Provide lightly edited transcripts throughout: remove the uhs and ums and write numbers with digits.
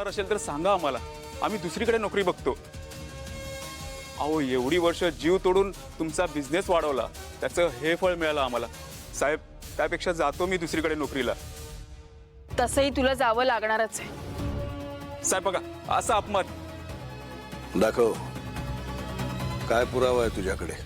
होणार असेल तर सांगा आम्हाला, आम्ही दुसरीकडे नोकरी बघतो. अहो एवढी वर्ष जीव तोडून तुमचा बिझनेस वाढवला, त्याचं हे फळ मिळालं आम्हाला. साहेब त्यापेक्षा जातो मी दुसरीकडे नोकरीला. तसंही तुला जावं लागणारच आहे. साहेब बघा असा अपमान. दाखव, काय पुरावा आहे तुझ्याकडे?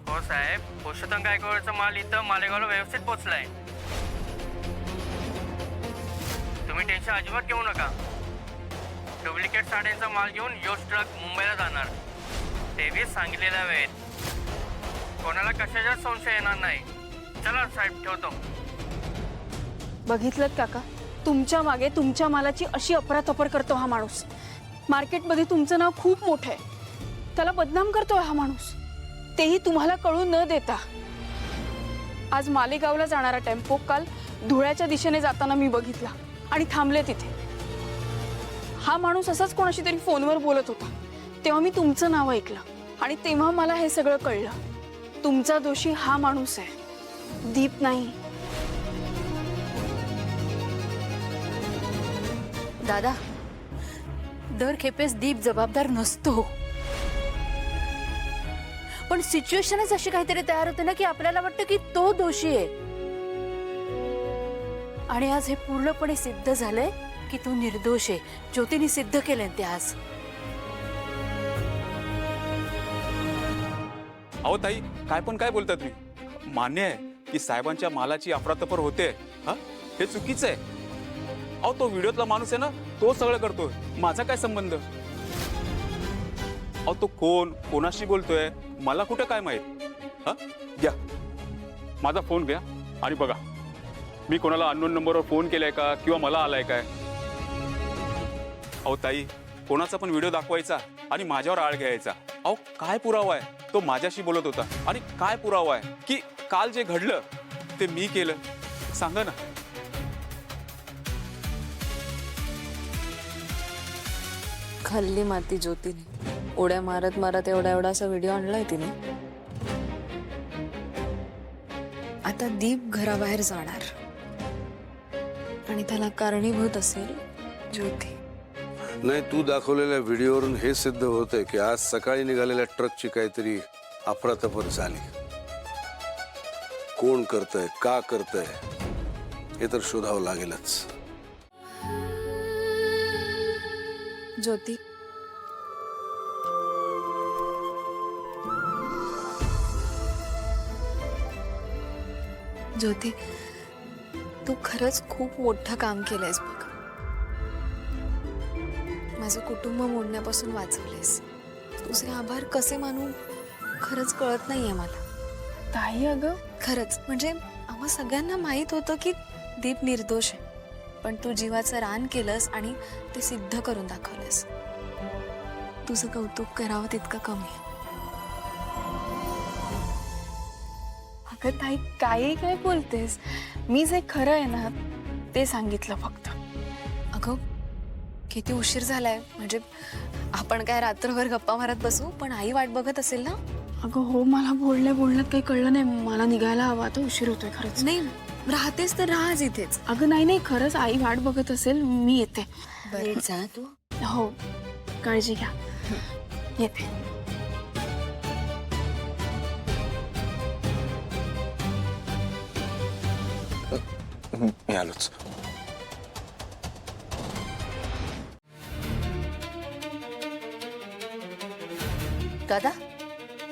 हो साहेब, पुरुषोत्तम गायकवाडचा माल इथं मालेगावला व्यवस्थित पोहोचलाय. तुम्ही टेन्शन अजिबात घेऊ नका. डुप्लिकेट साड्यांचा माल घेऊन योच ट्रक मुंबईला जाणार. तेवीस सांगितलेल्या वेळेत. कोणाला कशाचा संशय येणार नाही. चला साहेब, ठेवतो. बघितलं काका, तुमच्या मागे तुमच्या मालाची अशी अफरातफर करतो हा माणूस. मार्केटमध्ये तुमचं नाव खूप मोठं आहे. त्याला बदनाम करतोय हा माणूस, तेही तुम्हाला कळून न देता. आज मालेगावला जाणारा टेम्पो काल धुळ्याच्या दिशेने जाताना मी बघितला आणि थांबले तिथे. हा माणूस असाच कोणाशी तरी फोनवर बोलत होता. तेव्हा मी तुमचं नाव ऐकलं आणि तेव्हा मला हे सगळं कळलं. तुमचा दोषी हा माणूस आहे, दीप नाही. दादा, दर खेपेस दीप जबाबदार नसतो, पण सिच्युएशनच अशी काहीतरी तयार होते ना की आपल्याला वाटतं की तो दोषी आहे. आणि आज हे पूर्णपणे सिद्ध झालंय की तो निर्दोष आहे. ज्योतीने सिद्ध केलंय ते आज. अहो ताई, काय बोलता तुम्ही? मान्य आहे की साहेबांच्या मालाची अफरातफर होते, हा हे चुकीचं आहे. अहो तो व्हिडिओतला माणूस आहे ना, तो सगळं करतोय, माझा काय संबंध? अहो तो कोणाशी बोलतोय मला कुठं काय माहित? हा घ्या माझा फोन घ्या आणि बघा मी कोणाला अननोन नंबरवर फोन केलाय का किंवा मला आलाय काय. अहो ताई, कोणाचा पण व्हिडिओ दाखवायचा आणि माझ्यावर आळ घ्यायचा. अहो काय पुरावा आहे? तो माझ्याशी बोलत होता. आणि काय पुरावा आहे की काल जे घडलं ते मी केलं? सांगा ना. खाल्ली माती ज्योतीने. उड्या मारत मारत एवढासा व्हिडिओ आणलाय तिने. आता दीप घराबाहेर जाणार आणि त्याला कारणीभूत असेल ज्योती. नाही, तू दाखवलेल्या व्हिडिओवरून हे सिद्ध होतंय की आज सकाळी निघालेल्या ट्रकची काहीतरी अफरातफर झाली. कोण करतंय, का करतंय हे तर शोधावं लागेलच. ज्योती, ज्योती, तू खरंच खूप मोठं काम केलंयस बघ. माझं कुटुंब मोडण्यापासून वाचवलेस. तुझे आभार कसे मानू खरंच कळत नाहीये मला. ताई अगं, खरंच म्हणजे आम्हा सगळ्यांना माहित होतं की दीप निर्दोष आहे, पण तू जीवाचं रान केलंस आणि ते सिद्ध करून दाखवलंस. तुझं कौतुक करावं तितकं कमी आहे. अगं ताई, काही काय बोलतेस? मी जे खरं आहे ना ते सांगितलं फक्त. अगं किती उशीर झालाय, म्हणजे आपण काय रात्रभर गप्पा मारत बसू, पण आई वाट बघत असेल ना. अगं हो, मला बोलण्यात काही कळलं नाही. मला निघायला हवा, आता उशीर होतोय खरंच. नाही राहतेस तर राहाच इथेच. अगं नाही, खरंच आई वाट बघत असेल. मी येते. बरं जा तू. हो, काळजी घ्या. येते. मी आलोच. दादा,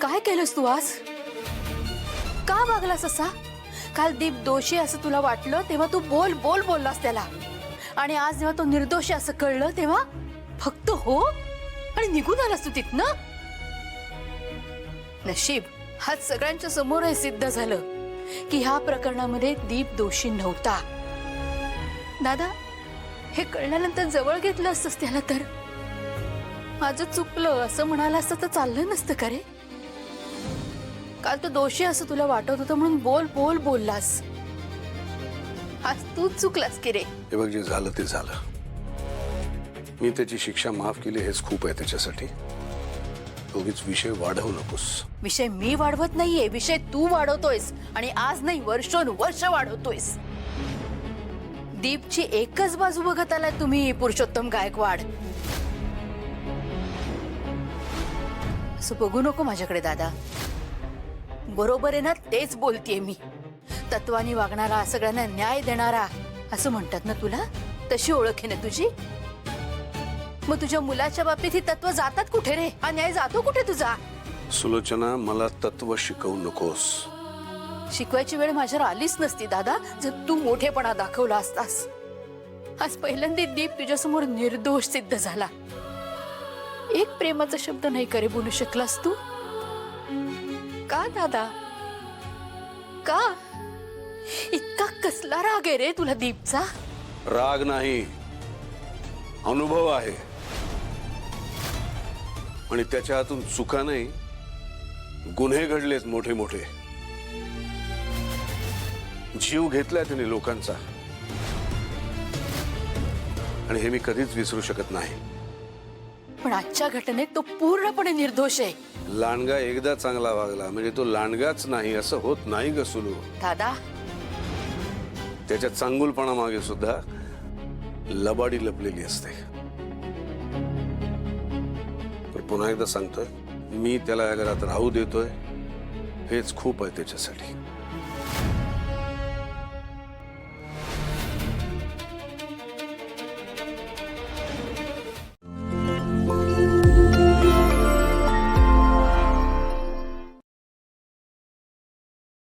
काय केलंस तू आज? का वागलास असा? काल दीप दोषी असं तुला वाटलं तेव्हा तू बोललास त्याला, आणि आज जेव्हा तो निर्दोषी असं कळलं तेव्हा फक्त हो आणि निघून आलास तू तिथनं. नशीब आज सगळ्यांच्या समोर हे सिद्ध झालं की ह्या प्रकरणामध्ये दीप दोषी नव्हता. दादा, हे कळल्यानंतर जवळ घेतलं असतंस त्याला तर माझं चुकलं असं म्हणाला असतं तर चाललं नसतं का रे? काल तो दोषी असं तुला वाटत होतं म्हणून बोललास. आज तूच चुकलास की रे. हे बघ, जे झालं ते झालं. मी त्याची शिक्षा माफ केली हेच खूप आहे त्याच्यासाठी. उगीच विषय वाढवू नकोस. विषय मी वाढवत नाहीये, विषय तू वाढवतोयस आणि आज नाही वर्षोनुवर्ष वाढवतोयस. दीपची एकच बाजू बघत आलाय तुम्ही पुरुषोत्तम गायकवाड. असं बघू नको माझ्याकडे दादा. बरोबर आहे ना, तेच बोलतेय मी. तत्वानी वागणारा, सगळ्यांना न्याय देणारा असं म्हणतात ना तुला, तशी ओळख आहे ना तुझी. मग तुझ्या मुलाच्या बाबतीत ही तत्व जातात कुठे रे? हा न्याय जातो कुठे तुझा? सुलोचना, मला तत्व शिकवू नकोस. शिकवायची वेळ माझ्यावर आलीच नसती दादा जर तू मोठेपणा दाखवला असतास. आज पहिल्यांदा दीप तुझ्यासमोर निर्दोष सिद्ध झाला. एक प्रेमाचा शब्द नाही करे बोलू शकलास तू. का दादा, का इतका कसला राग आहे रे तुला दीपचा? राग नाही, अनुभव आहे. आणि त्याच्या हातून चुका नाही, गुन्हे घडलेत मोठे मोठे. जीव घेतलाय त्याने लोकांचा, आणि हे मी कधीच विसरू शकत नाही. पण आजच्या घटनेत तो पूर्णपणे निर्दोष आहे. लांडगा एकदा चांगला वागला म्हणजे तो लांडगाच नाही असं होत नाही ग सुलू. दादा, त्याच्या चांगुलपणा मागे सुद्धा लबाडी लपलेली असते. पण पुन्हा एकदा सांगतोय, मी त्याला या घरात राहू देतोय हेच खूप आहे त्याच्यासाठी.